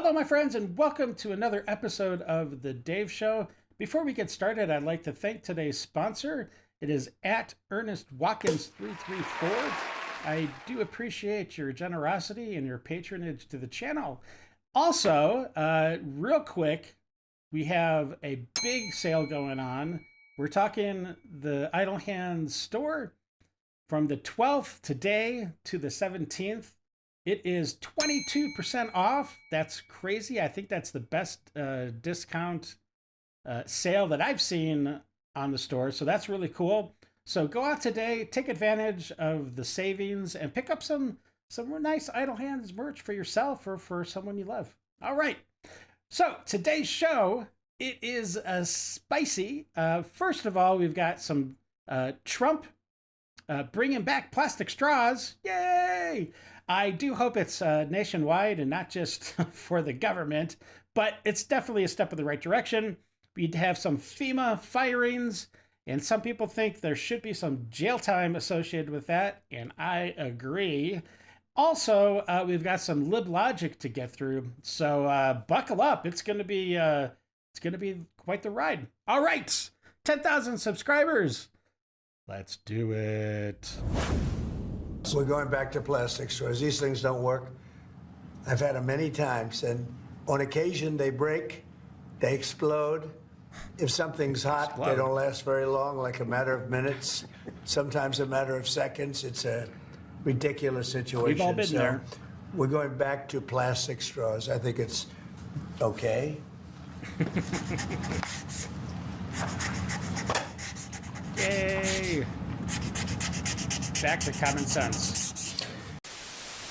Hello, my friends, and welcome to another episode of The Dave Show. Before we get started, I'd like to thank today's sponsor. It is at Ernest Watkins 334. I do appreciate your generosity and your patronage to the channel. Also, real quick, we have a big sale going on. We're talking the Idle Hands store from the 12th today to the 17th. It is 22% off. That's crazy. I think that's the best discount sale that I've seen on the store. So that's really cool. So go out today, take advantage of the savings, and pick up some nice Idle Hands merch for yourself or for someone you love. All right. So today's show, it is spicy. First of all, we've got some Trump bringing back plastic straws. Yay! I do hope it's nationwide and not just for the government, but it's definitely a step in the right direction. We'd have some FEMA firings, and some people think there should be some jail time associated with that, and I agree. Also, we've got some lib logic to get through, so buckle up. It's gonna be quite the ride. All right, 10,000 subscribers. Let's do it. We're going back to plastic straws. These things don't work. I've had them many times, and on occasion they break, they explode. If something's hot, they don't last very long, like a matter of minutes, sometimes a matter of seconds. It's a ridiculous situation. We've all been there. We're going back to plastic straws. I think it's okay. Yay! Back to common sense.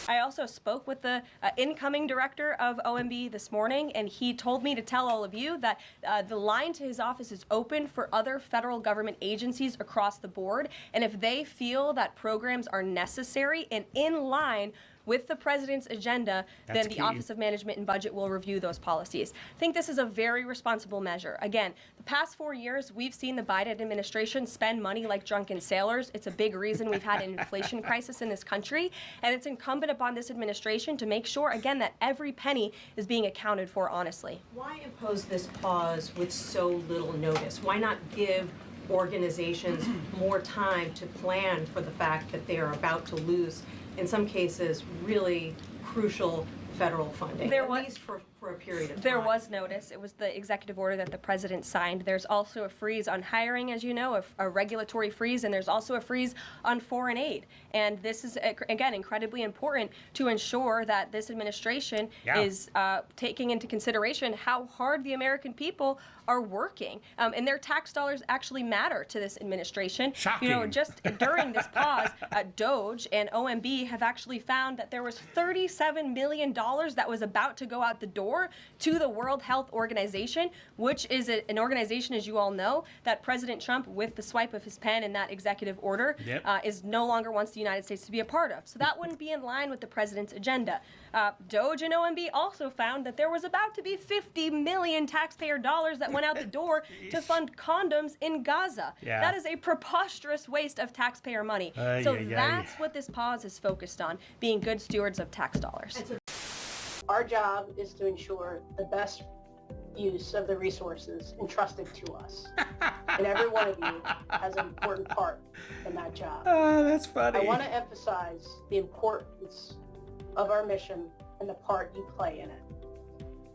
I also spoke with the incoming director of OMB this morning, and he told me to tell all of you that the line to his office is open for other federal government agencies across the board, and if they feel that programs are necessary and in line with the president's agenda, then the Office of Management and Budget will review those policies. I think this is a very responsible measure. Again, the past 4 years, we've seen the Biden administration spend money like drunken sailors. It's a big reason we've had an inflation crisis in this country, and it's incumbent upon this administration to make sure, again, that every penny is being accounted for honestly. Why impose this pause with so little notice? Why not give organizations more time to plan for the fact that they are about to lose, in some cases, really crucial federal funding, at least for a period of time? There was notice. It was the executive order that the president signed. There's also a freeze on hiring, as you know, a regulatory freeze, and there's also a freeze on foreign aid. And this is, again, incredibly important to ensure that this administration is taking into consideration how hard the American people are working. And their tax dollars actually matter to this administration. Shocking. You know, just during this pause, DOJ and OMB have actually found that there was $37 million that was about to go out the door to the World Health Organization, which is an organization, as you all know, that President Trump, with the swipe of his pen in that executive order, is no longer wants the United States to be a part of. So that wouldn't be in line with the president's agenda. DOJ and OMB also found that there was about to be 50 million taxpayer dollars that went out the door to fund condoms in Gaza. That is a preposterous waste of taxpayer money. That's what this pause is focused on, being good stewards of tax dollars. Our job is to ensure the best use of the resources entrusted to us. And every one of you has an important part in that job. Oh, that's funny. I want to emphasize the importance of our mission and the part you play in it.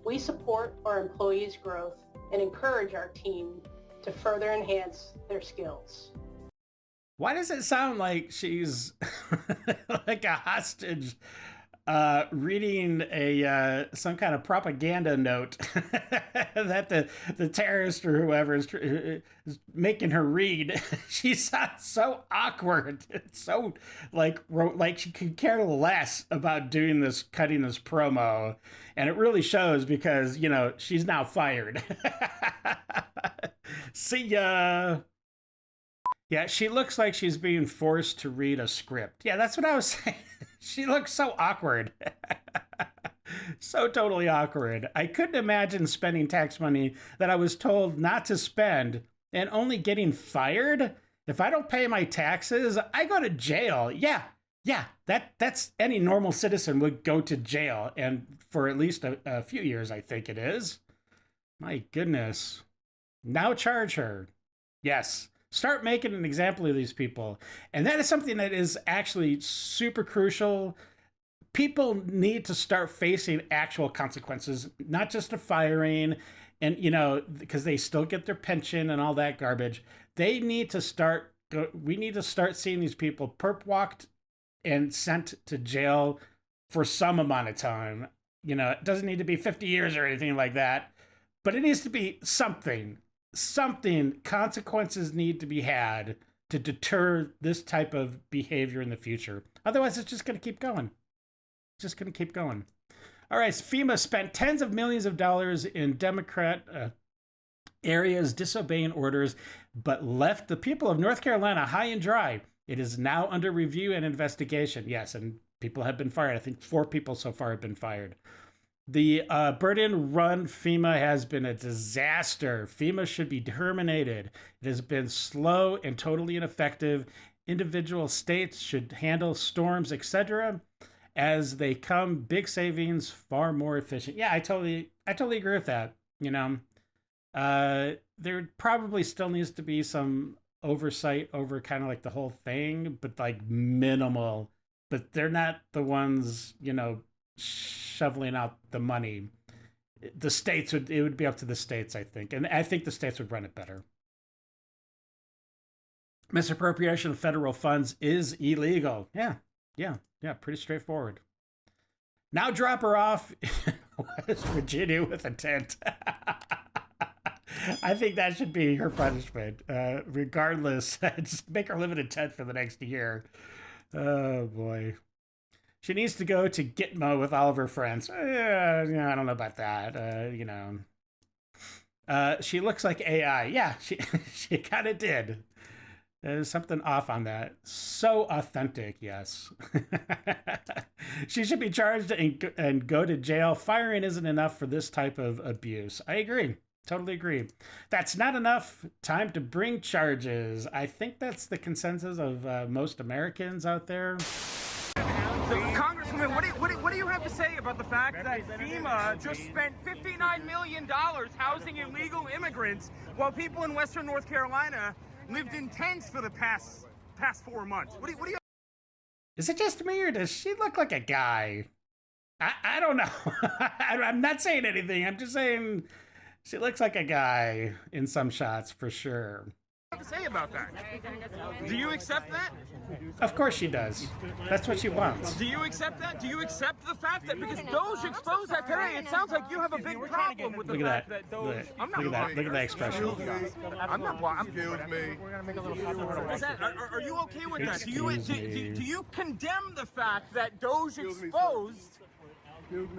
We support our employees' growth and encourage our team to further enhance their skills. Why does it sound like she's like a hostage reading some kind of propaganda note that the terrorist or whoever is making her read? She sounds so awkward. It's so like she could care less about cutting this promo, and it really shows because, you know, she's now fired. See ya. Yeah, she looks like she's being forced to read a script. Yeah, that's what I was saying. She looks so awkward. So totally awkward. I couldn't imagine spending tax money that I was told not to spend and only getting fired. If I don't pay my taxes, I go to jail. Yeah, Yeah, that's any normal citizen would go to jail, and for at least a few years, I think it is. My goodness. Now charge her. Yes. Start making an example of these people. And that is something that is actually super crucial. People need to start facing actual consequences, not just a firing and, because they still get their pension and all that garbage. They need to start, we need to start seeing these people perp walked and sent to jail for some amount of time. It doesn't need to be 50 years or anything like that, but it needs to be something. Consequences need to be had to deter this type of behavior in the future. Otherwise, it's just going to keep going. All right, FEMA spent tens of millions of dollars in Democrat areas disobeying orders, but left the people of North Carolina high and dry. It is now under review and investigation. Yes, and people have been fired. I think 4 people so far have been fired. The burden run FEMA has been a disaster. FEMA should be terminated. It has been slow and totally ineffective. Individual states should handle storms, etc. As they come, big savings, far more efficient. Yeah, I totally agree with that. There probably still needs to be some oversight over kind of like the whole thing, but like minimal. But they're not the ones, shoveling out the money. It would be up to the states, I think. And I think the states would run it better. Misappropriation of federal funds is illegal. Yeah, pretty straightforward. Now drop her off in West Virginia with a tent. I think that should be her punishment. Regardless, just make her live in a tent for the next year. Oh, boy. She needs to go to Gitmo with all of her friends. I don't know about that. She looks like AI. Yeah, she kind of did. There's something off on that. So authentic, yes. She should be charged and go to jail. Firing isn't enough for this type of abuse. I agree. Totally agree. That's not enough. Time to bring charges. I think that's the consensus of most Americans out there. Congresswoman, what do you have to say about the fact that FEMA just spent $59 million housing illegal immigrants while people in Western North Carolina lived in tents for the past 4 months? What do you? Is it just me, or does she look like a guy? I don't know. I'm not saying anything. I'm just saying she looks like a guy in some shots for sure. What do you have to say about that? Do you accept that? Of course she does. That's what she wants. Do you accept that? Do you accept the fact that because Doge exposed that today, it sounds like you have a big problem with the fact that Doge. Look at that expression. I'm not blind. Excuse me. Are you okay with that? Do you condemn the fact that Doge exposed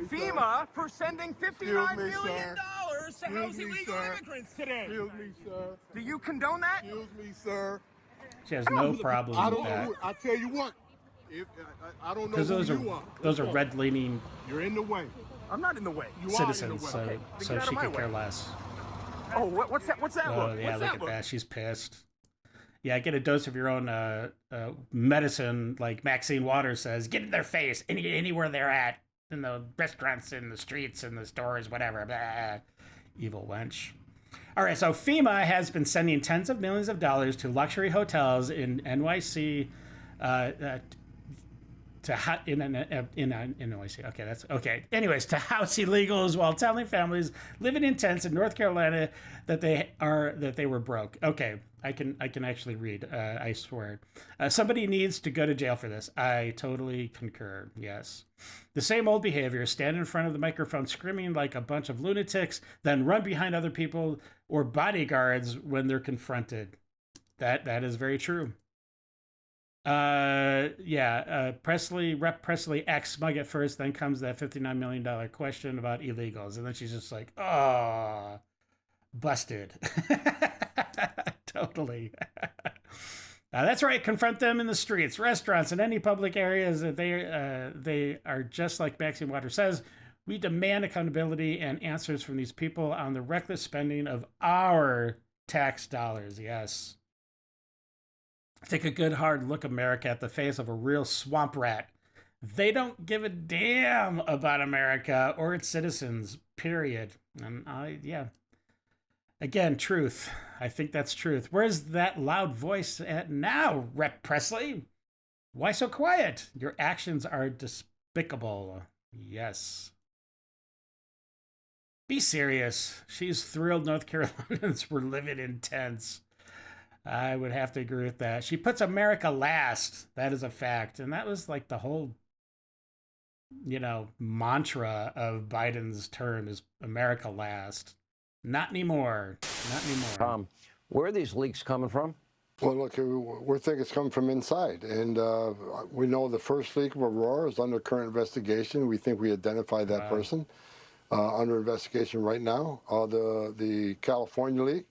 FEMA for sending $59 million to house illegal immigrants today? Excuse me, sir. Do you condone that? Excuse me, sir. She has no problem with that. I tell you what, I don't know Because who you are. those are red-leaning You're in the way. I'm not in the way. You citizens, are in the way. so she could care less. Oh, what's that? What's that Oh look? yeah, What's look that at look? that. She's pissed. Yeah, get a dose of your own medicine, like Maxine Waters says. Get in their face, anywhere they're at, in the restaurants, in the streets, in the stores, whatever. Blah. Evil wench. All right, so FEMA has been sending tens of millions of dollars to luxury hotels in NYC, in NYC. Okay, that's okay. Anyways, to house illegals while telling families living in tents in North Carolina that they were broke. Okay, I can actually read. I swear. Somebody needs to go to jail for this. I totally concur. Yes. The same old behavior, stand in front of the microphone screaming like a bunch of lunatics, then run behind other people or bodyguards when they're confronted. That is very true. Presley, Rep. Presley X smug at first, then comes that $59 million question about illegals. And then she's just like, oh, busted. Totally. That's right. Confront them in the streets, restaurants, and any public areas that they are just like Maxine Waters says. We demand accountability and answers from these people on the reckless spending of our tax dollars. Yes. Take a good hard look, America, at the face of a real swamp rat. They don't give a damn about America or its citizens, period. And yeah. Again, truth. I think that's truth. Where's that loud voice at now, Rep. Presley? Why so quiet? Your actions are despicable. Yes. Be serious. She's thrilled North Carolinians were living in tents. I would have to agree with that. She puts America last. That is a fact. And that was like the whole, mantra of Biden's term is America last. Not anymore. Not anymore. Where are these leaks coming from? Well, look, we think it's coming from inside. And we know the first leak of Aurora is under current investigation. We think we identified that person under investigation right now. The California leak,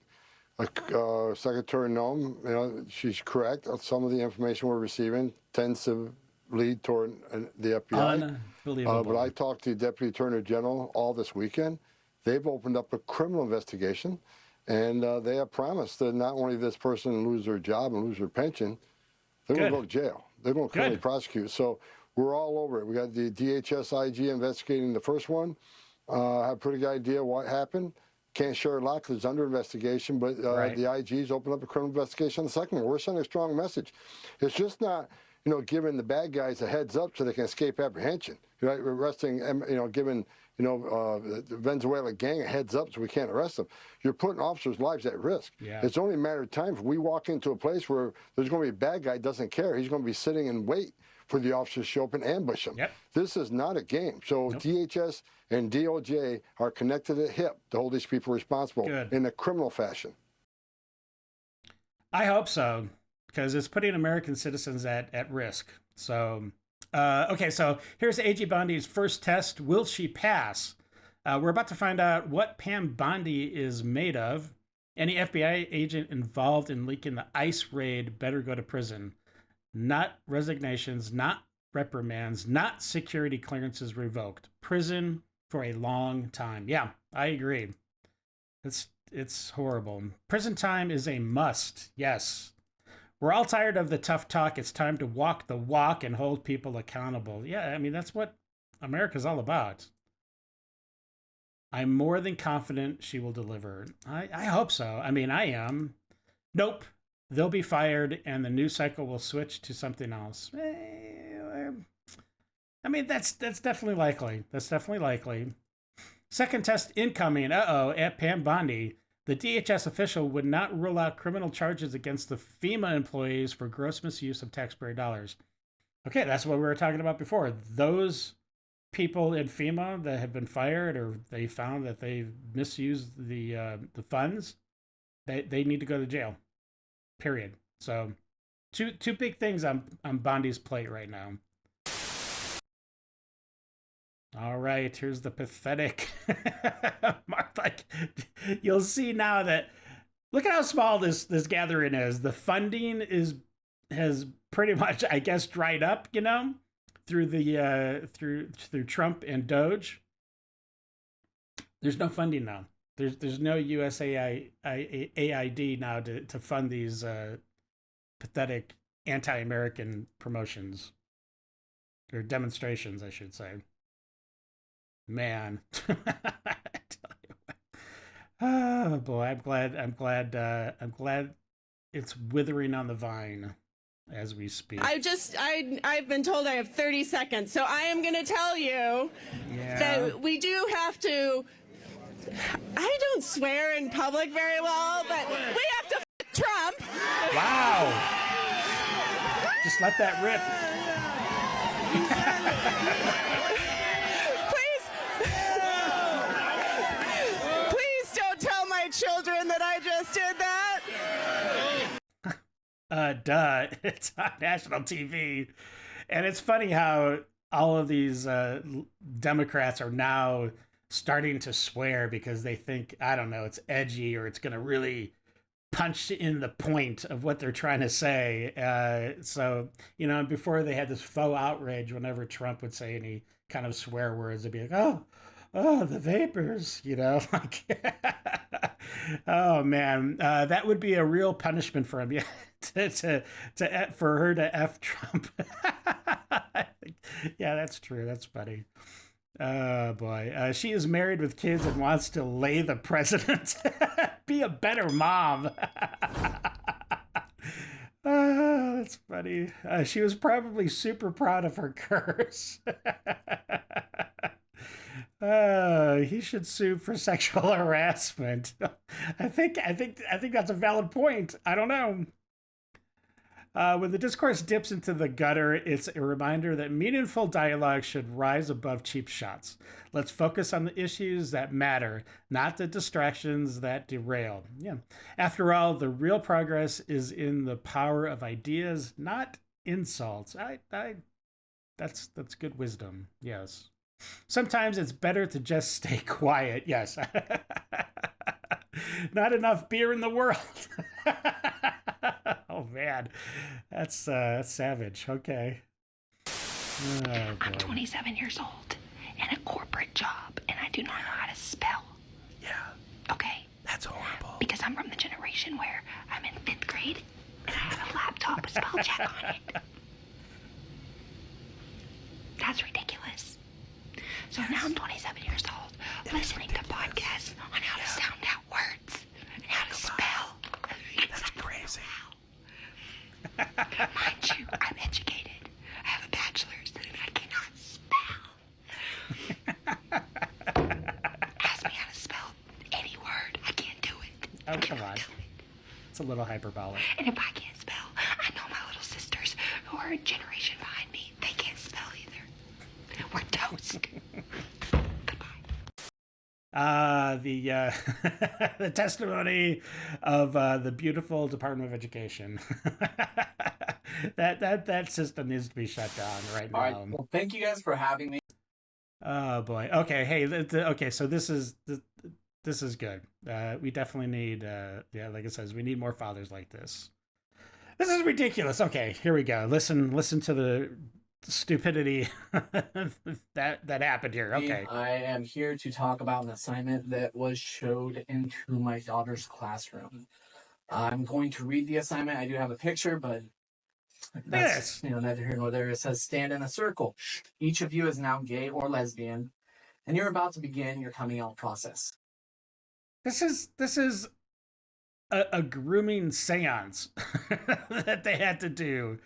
Secretary Noem, she's correct. Some of the information we're receiving tends to lead toward the FBI. Unbelievable. But I talked to the Deputy Attorney General all this weekend. They've opened up a criminal investigation, and they have promised that not only this person lose their job and lose their pension, they're going to go to jail. They're going to criminally prosecute. So we're all over it. We got the DHS IG investigating the first one. Have a pretty good idea what happened. Can't share a lot because it's under investigation, but the IG's opened up a criminal investigation on the second one. We're sending a strong message. It's just not, giving the bad guys a heads up so they can escape apprehension. Right? We're arresting, giving, the Venezuela gang a heads up so we can't arrest them. You're putting officers' lives at risk. Yeah. It's only a matter of time if we walk into a place where there's going to be a bad guy doesn't care. He's going to be sitting and wait for the officers to show up and ambush them. Yep. This is not a game. So DHS and DOJ are connected at hip to hold these people responsible in a criminal fashion. I hope so, because it's putting American citizens at risk. So, okay, so here's AG Bondi's first test. Will she pass? We're about to find out what Pam Bondi is made of. Any FBI agent involved in leaking the ICE raid better go to prison. Not resignations, not reprimands, not security clearances revoked. Prison for a long time. Yeah, I agree. It's horrible. Prison time is a must. Yes. We're all tired of the tough talk. It's time to walk the walk and hold people accountable. Yeah, I mean, that's what America's all about. I'm more than confident she will deliver. I hope so. I mean, I am. Nope. They'll be fired and the news cycle will switch to something else. I mean, that's definitely likely. That's definitely likely. Second test incoming. At Pam Bondi. The DHS official would not rule out criminal charges against the FEMA employees for gross misuse of taxpayer dollars. Okay, that's what we were talking about before. Those people in FEMA that have been fired or they found that they've misused the funds, they need to go to jail. Period. So two big things on Bondi's plate right now. All right, here's the pathetic Mark. Like, you'll see now that look at how small this gathering is. The funding has pretty much, I guess, dried up, through the through Trump and Doge. There's no funding now. There's no USAID now to fund these pathetic anti-American promotions or demonstrations, I should say. Man, I tell you what. Oh boy, I'm glad it's withering on the vine as we speak. I've been told I have 30 seconds, so I am going to tell you that we do have to. I don't swear in public very well, but we have to Trump. Wow. Just let that rip. Please don't tell my children that I just did that. Duh. It's on national TV. And it's funny how all of these Democrats are now starting to swear because they think, I don't know, it's edgy or it's going to really punch in the point of what they're trying to say. So, before they had this faux outrage whenever Trump would say any kind of swear words, they'd be like, oh, the vapors, like, oh man, that would be a real punishment for him. Yeah, for her to F Trump. Yeah, that's true. That's funny. Oh boy, she is married with kids and wants to lay the president. Be a better mom. That's funny. She was probably super proud of her curse. He should sue for sexual harassment. I think that's a valid point. I don't know. When the discourse dips into the gutter, it's a reminder that meaningful dialogue should rise above cheap shots. Let's focus on the issues that matter, not the distractions that derail. Yeah. After all, the real progress is in the power of ideas, not insults. That's good wisdom. Yes. Sometimes it's better to just stay quiet. Yes. Not enough beer in the world. Oh man, that's savage. Okay. Oh, I'm 27 years old in a corporate job, and I do not know how to spell. Yeah. Okay. That's horrible. Because I'm from the generation where I'm in 5th grade and I have a laptop with spell check on it. That's ridiculous. So now I'm 27 years old, listening to podcasts on how to sound out words and how to spell. That's crazy. Mind you, I'm educated. I have a bachelor's and I cannot spell. Ask me how to spell any word. I can't do it. Oh, come on. It's a little hyperbolic. And if I can't spell, I know my little sisters who are a generation behind me. They can't spell either. We're toast. The testimony of the beautiful Department of Education. that system needs to be shut down right now. All right. Well, thank you guys for having me. Oh boy. Okay. Hey. Okay. So this is good. We definitely need. Like it says, we need more fathers like this. This is ridiculous. Okay. Here we go. Listen to the stupidity that happened here. Okay. I am here to talk about an assignment that was showed into my daughter's classroom. I'm going to read the assignment. I do have a picture, but that's neither here nor there. It says, stand in a circle. Each of you is now gay or lesbian, and you're about to begin your coming out process. This is a grooming seance that they had to do.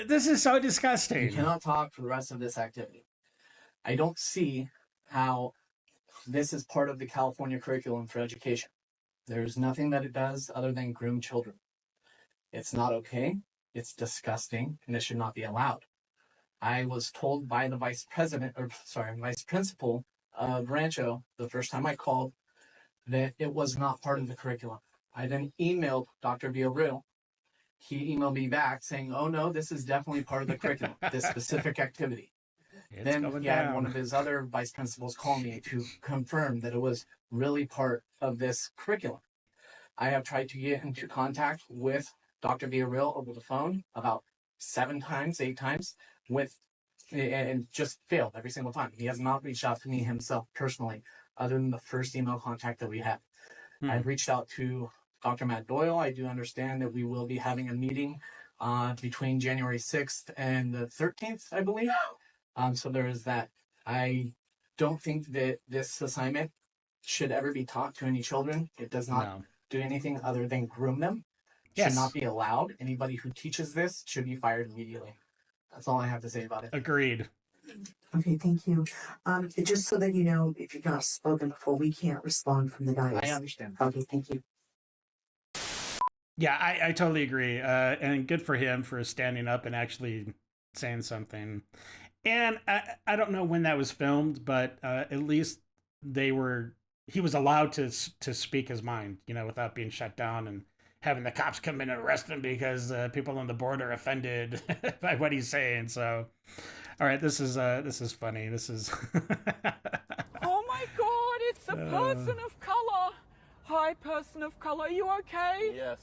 This is so disgusting. You cannot talk for the rest of this activity. I don't see how this is part of the California curriculum for education. There's nothing that it does other than groom children. It's not okay. It's disgusting, and it should not be allowed. I was told by the vice principal of Rancho the first time I called that it was not part of the curriculum. I then emailed Dr. Villarreal. He emailed me back saying, oh no, this is definitely part of the curriculum, this specific activity. Then he had one of his other vice principals call me to confirm that it was really part of this curriculum. I have tried to get into contact with Dr. Villarreal over the phone about 8 times, and just failed every single time. He has not reached out to me himself personally, other than the first email contact that we had. I've reached out to Dr. Matt Doyle. I do understand that we will be having a meeting between January 6th and the 13th, I believe. So there is that. I don't think that this assignment should ever be taught to any children. It does not do anything other than groom them. Should not be allowed. Anybody who teaches this should be fired immediately. That's all I have to say about it. Agreed. Okay, thank you. Just so that you know, if you've not spoken before, we can't respond from the dais. I understand. Okay, thank you. Yeah, I totally agree. And good for him for standing up and actually saying something. And I don't know when that was filmed, but at least he was allowed to speak his mind, without being shut down and having the cops come in and arrest him because people on the board are offended by what he's saying. So, all right, this is funny. This is. Oh my God! It's a person of color. Hi, person of color. Are you okay? Yes.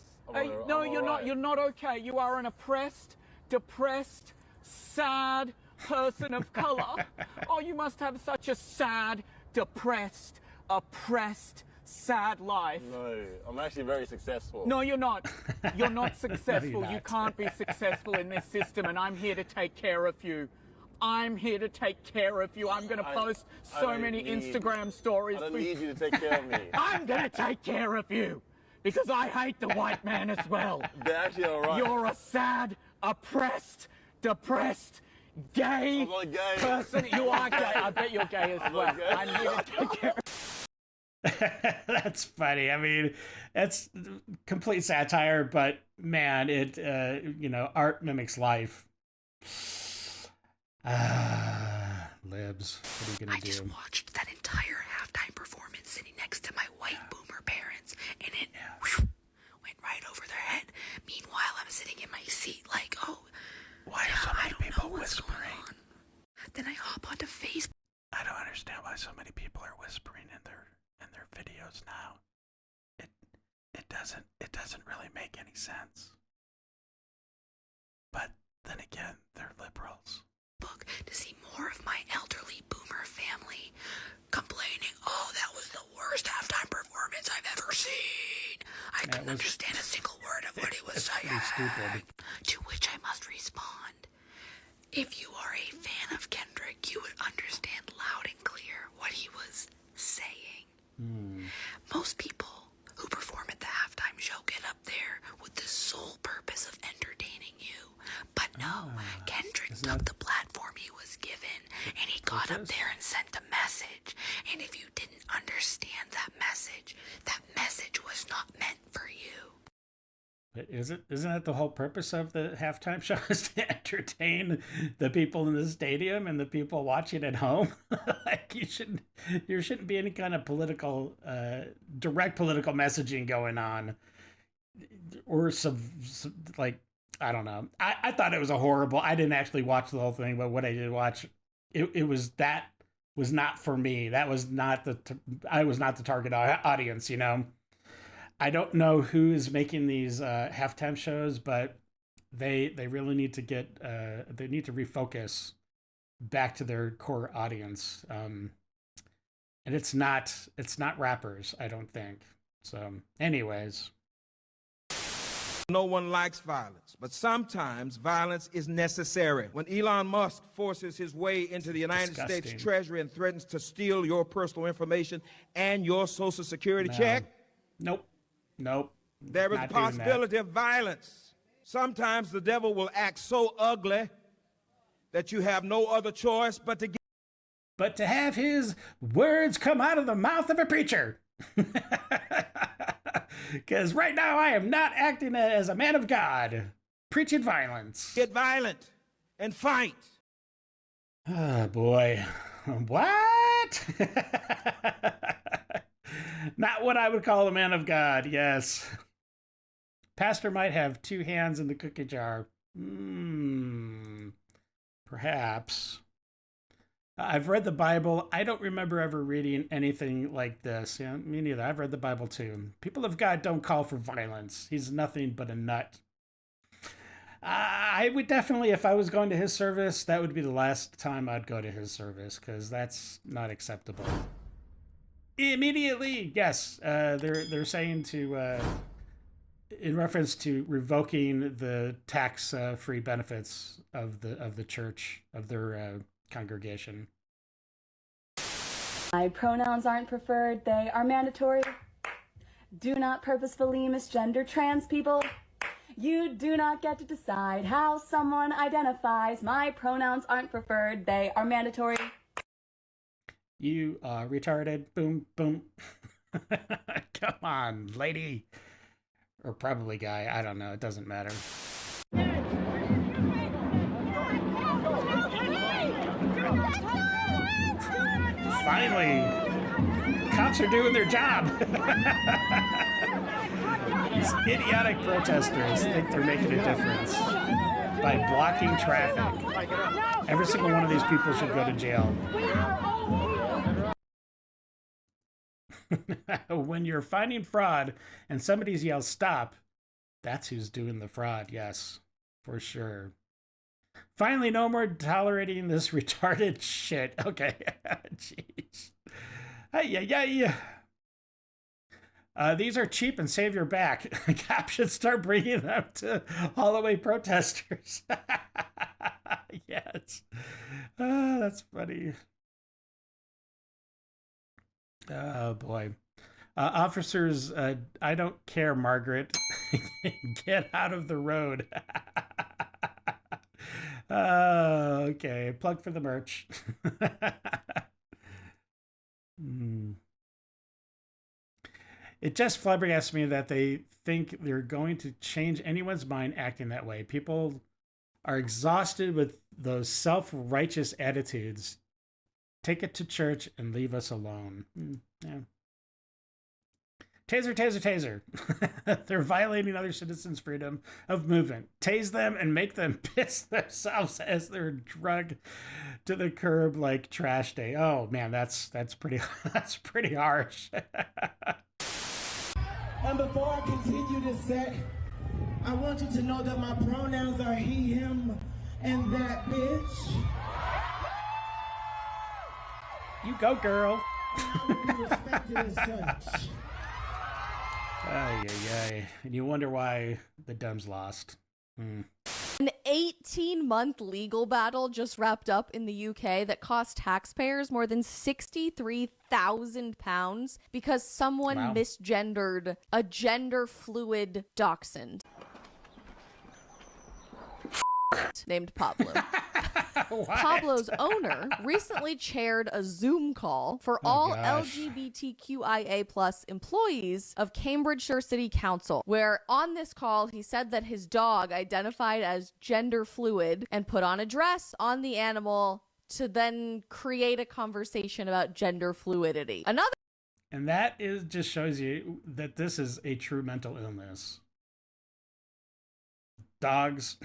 No, you're not. You're not okay. You are an oppressed, depressed, sad, person of color. Oh, you must have such a sad, depressed, oppressed, sad life. No, I'm actually very successful. No, you're not. You're not successful. not. You can't be successful in this system, and I'm here to take care of you. I'm here to take care of you. I'm going to post so many Instagram stories. I don't need you to take care of me. I'm going to take care of you because I hate the white man as well. They're actually all right. You're a sad, oppressed, depressed, gay, I'm not gay. person. You are gay. I bet you're gay as well. not gay. I'm here to take care of That's funny. I mean, that's complete satire, but man, it art mimics life. Libs. What are you gonna do? I just watched that entire halftime performance sitting next to my white boomer parents, and it went right over their head. Meanwhile, I'm sitting in my seat like, oh, why are so many people whispering? Then I hop onto Facebook. I don't understand why so many people are whispering in their videos now. It doesn't really make any sense. But then again, they're liberals. To see more of my elderly boomer family complaining, oh, that was the worst halftime performance I've ever seen. I couldn't understand a single word of what he was saying. Stupid. To which I must respond, if you are a fan of Kendrick, you would understand loud and clear what he was saying. Most people who perform at the halftime show get up there with the sole purpose of entertaining you. But no, Kendrick took the platform he was given, and he got up there and sent a message. And if you didn't understand that message was not meant for you. But isn't that the whole purpose of the halftime show, is to entertain the people in the stadium and the people watching at home? Like there shouldn't be any kind of direct political messaging going on, or like, I don't know. I thought it was a horrible. I didn't actually watch the whole thing, but what I did watch, it was not for me. That was not I was not the target audience. I don't know who is making these halftime shows, but they really need to they need to refocus back to their core audience. And it's not rappers, I don't think. So, anyways. No one likes violence, but sometimes violence is necessary. When Elon Musk forces his way into the United States Treasury and threatens to steal your personal information and your Social Security check. Nope. There is a possibility of violence. Sometimes the devil will act so ugly that you have no other choice but to have his words come out of the mouth of a preacher. Because right now I am not acting as a man of God, preaching violence. Get violent and fight. Oh, boy. What? Not what I would call a man of God, yes. Pastor might have two hands in the cookie jar. Perhaps. I've read the Bible. I don't remember ever reading anything like this. Yeah, me neither. I've read the Bible too. People of God don't call for violence. He's nothing but a nut. I would definitely, if I was going to his service, that would be the last time I'd go to his service, because that's not acceptable. Immediately, yes. They're saying to, in reference to revoking the tax-free benefits of the church, of their congregation. My pronouns aren't preferred, they are mandatory. Do not purposefully misgender trans people. You do not get to decide how someone identifies. My pronouns aren't preferred, they are mandatory. You are retarded. Boom, boom. Come on, lady. Or probably guy. I don't know. It doesn't matter. Finally, cops are doing their job. These idiotic protesters think they're making a difference by blocking traffic. Every single one of these people should go to jail. When you're finding fraud and somebody's yells stop, that's who's doing the fraud. Yes, for sure. Finally, no more tolerating this retarded shit. Okay. Jeez. Hey. These are cheap and save your back. Cops should start bringing them to Holloway protesters. Yes. That's funny. Oh, boy. Officers, I don't care, Margaret. Get out of the road. Okay. Plug for the merch. It just flabbergasts me that they think they're going to change anyone's mind acting that way. People are exhausted with those self-righteous attitudes. Take it to church and leave us alone. Yeah. Taser, taser, taser. They're violating other citizens' freedom of movement. Tase them and make them piss themselves as they're drugged to the curb like trash day. Oh man, that's pretty harsh. And before I continue this set, I want you to know that my pronouns are he, him, and that bitch. You go, girl. I will be respected as such. Ay. And you wonder why the Dems lost. An 18-month legal battle just wrapped up in the UK that cost taxpayers more than £63,000 because someone misgendered a gender-fluid dachshund named Pablo. Pablo's owner recently chaired a Zoom call for all LGBTQIA plus employees of Cambridgeshire City Council, where on this call he said that his dog identified as gender fluid and put on a dress on the animal to then create a conversation about gender fluidity. And that just shows you that this is a true mental illness. Dogs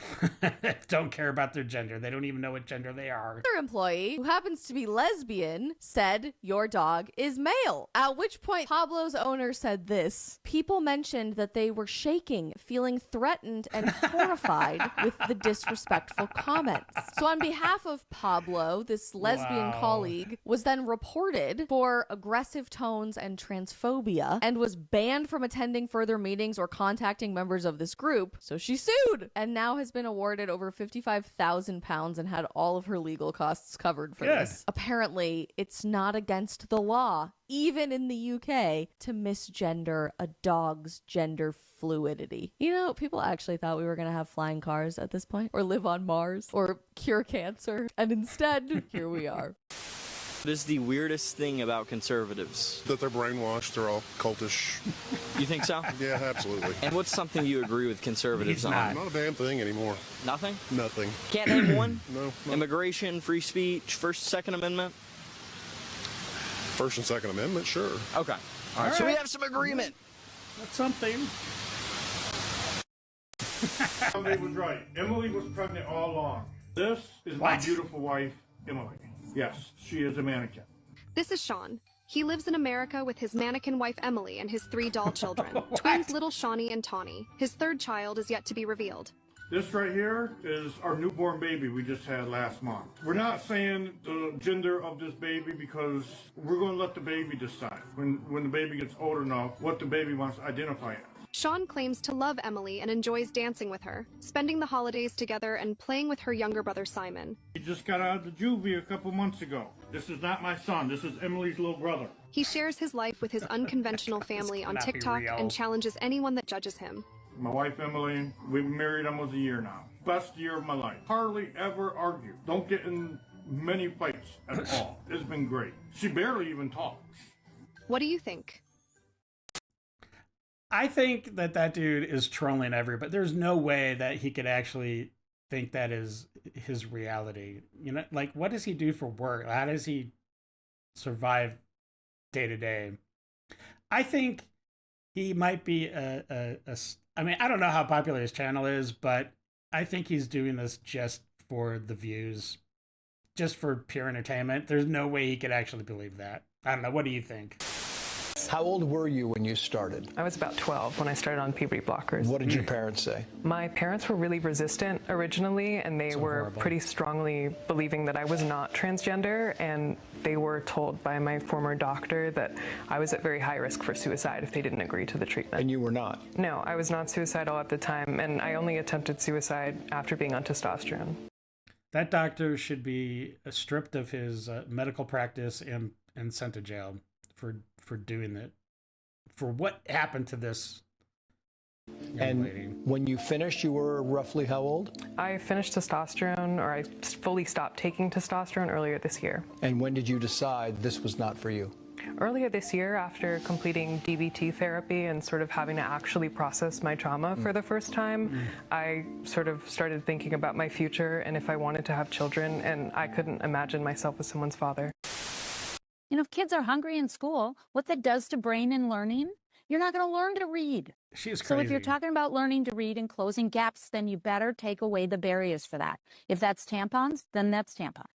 don't care about their gender. They don't even know what gender they are. Another employee, who happens to be lesbian, said, "Your dog is male." At which point, Pablo's owner said this: "People mentioned that they were shaking, feeling threatened and horrified with the disrespectful comments." So on behalf of Pablo, this lesbian colleague was then reported for aggressive tones and transphobia and was banned from attending further meetings or contacting members of this group. So she sued and now has been awarded over £55,000 and had all of her legal costs covered for this. Apparently, it's not against the law, even in the UK, to misgender a dog's gender fluidity. You know, people actually thought we were going to have flying cars at this point, or live on Mars, or cure cancer, and instead, here we are. What is the weirdest thing about conservatives? That they're brainwashed, they're all cultish. You think so? Yeah, absolutely. And what's something you agree with conservatives on? Not a damn thing anymore. Nothing? Nothing. Can't name one? No. Immigration, free speech, First, Second Amendment? First and Second Amendment, sure. Okay. All right. So we have some agreement. That's something. Dave was right. Emily was pregnant all along. This is my beautiful wife, Emily. Yes, she is a mannequin. This is Sean. He lives in America with his mannequin wife Emily and his 3 doll children, twins little Shawnee and Tawny. His 3rd child is yet to be revealed. This right here is our newborn baby we just had last month. We're not saying the gender of this baby because we're going to let the baby decide when the baby gets old enough what the baby wants to identify as. Sean claims to love Emily and enjoys dancing with her, spending the holidays together and playing with her younger brother Simon. He just got out of the juvie a couple months ago. This is not my son. This is Emily's little brother. He shares his life with his unconventional family on TikTok and challenges anyone that judges him. My wife Emily, we've been married almost a year now. Best year of my life. Hardly ever argue. Don't get in many fights at all. It's been great. She barely even talks. What do you think? I think that dude is trolling everybody. There's no way that he could actually think that is his reality. You know, like, what does he do for work? How does he survive day to day? I think he might be I mean, I don't know how popular his channel is, but I think he's doing this just for the views, just for pure entertainment. There's no way he could actually believe that. I don't know. What do you think? How old were you when you started? I was about 12 when I started on puberty blockers. What did your parents say? My parents were really resistant originally, and they were horrible. pretty strongly believing that I was not transgender, and they were told by my former doctor that I was at very high risk for suicide if they didn't agree to the treatment. And you were not? No, I was not suicidal at the time, and I only attempted suicide after being on testosterone. That doctor should be stripped of his medical practice and sent to jail for doing that, for what happened to this young lady. When you finished, you were roughly how old? I finished testosterone, or I fully stopped taking testosterone earlier this year. And when did you decide this was not for you? Earlier this year, after completing DBT therapy and sort of having to actually process my trauma for the first time, I sort of started thinking about my future and if I wanted to have children, and I couldn't imagine myself as someone's father. You know, if kids are hungry in school, what that does to brain and learning, you're not going to learn to read. She's So if crazy. you're talking about learning to read and closing gaps, then you better take away the barriers for that. If that's tampons, then that's tampons.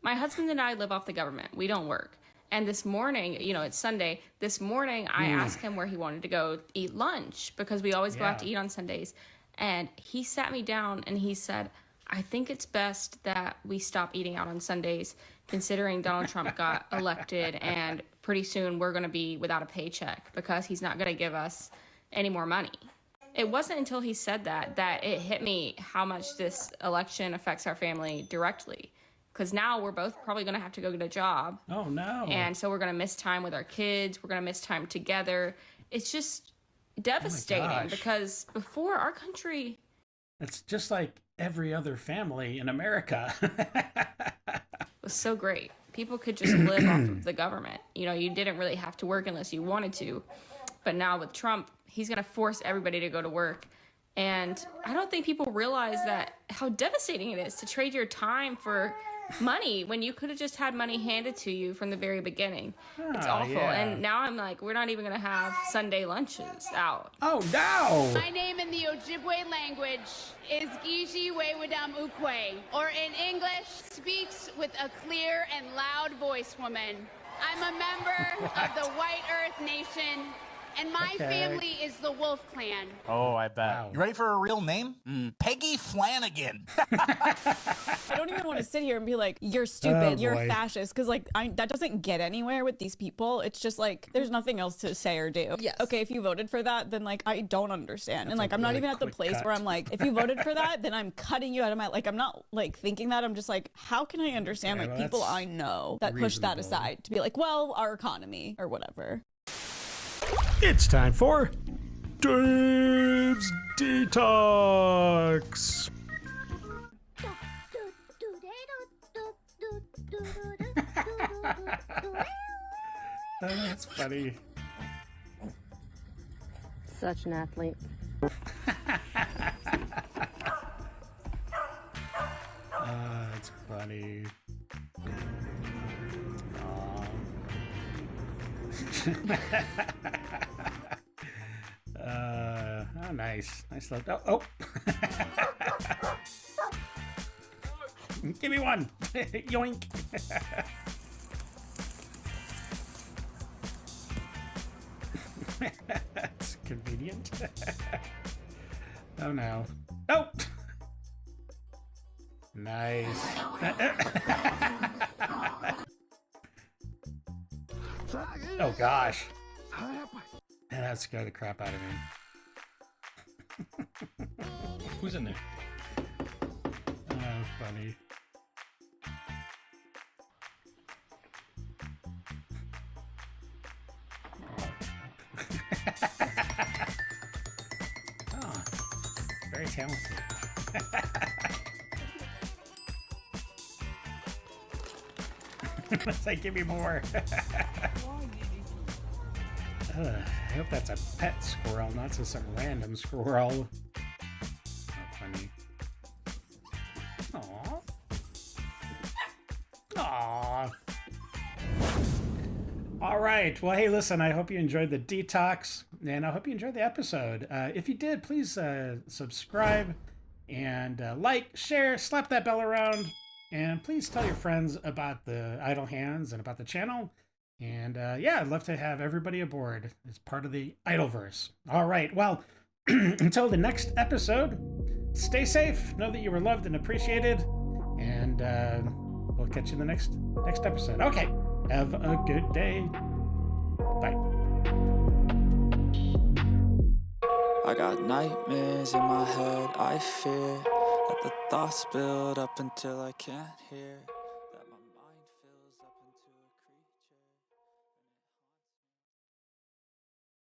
My husband and I live off the government. We don't work. And this morning, you know, it's Sunday. This morning, I asked him where he wanted to go eat lunch because we always go out to eat on Sundays. And he sat me down and he said, I think it's best that we stop eating out on Sundays, considering Donald Trump got elected and pretty soon we're going to be without a paycheck because he's not going to give us any more money. It wasn't until he said that it hit me how much this election affects our family directly. Because now we're both probably going to have to go get a job. Oh, no. And so we're going to miss time with our kids. We're going to miss time together. It's just devastating because before our country... It's just like every other family in America. was so great. People could just live off of the government. You know, you didn't really have to work unless you wanted to. But now with Trump, he's going to force everybody to go to work. And I don't think people realize that how devastating it is to trade your time for money when you could have just had money handed to you from the very beginning. It's awful. yeah. And now I'm like, we're not even going to have Sunday lunches out. Oh, no! My name in the Ojibwe language is Gigi Wewadam Ukwe, or in English, speaks with a clear and loud voice woman. I'm a member of the White Earth Nation, and my family is the Wolf Clan. Oh, I bet. You ready for a real name? Peggy Flanagan. I don't even want to sit here and be like, you're stupid, you're a fascist, because like that doesn't get anywhere with these people. It's just like there's nothing else to say or do. Yes. Okay, if you voted for that, then like I don't understand. And like I'm not even at the place where I'm like, if you voted for that, then I'm cutting you out of my, like I'm not like thinking that. I'm just like, how can I understand like people I know that push that aside to be like, well, our economy or whatever. It's time for Dave's Detox. That's funny. Such an athlete. That's funny. Oh, nice. Nice left. Oh. Give me one. Yoink. That's convenient. Oh, no. Oh! Nice. Oh, gosh. That scared the crap out of me. Who's in there? Oh, funny. Oh, very talented. It's like, give me more. I hope that's a pet squirrel, not just some random squirrel. Oh, funny. Aww. Aww. All right. Well, hey, listen, I hope you enjoyed the detox, and I hope you enjoyed the episode. If you did, please subscribe and like, share, slap that bell around, and please tell your friends about the Idle Hands and about the channel. And yeah, I'd love to have everybody aboard as part of the Idleverse. All right, well, until the next episode, stay safe, know that you were loved and appreciated, and we'll catch you in the next episode. Okay, have a good day. Bye. I got nightmares in my head, I fear that the thoughts build up until I can't hear.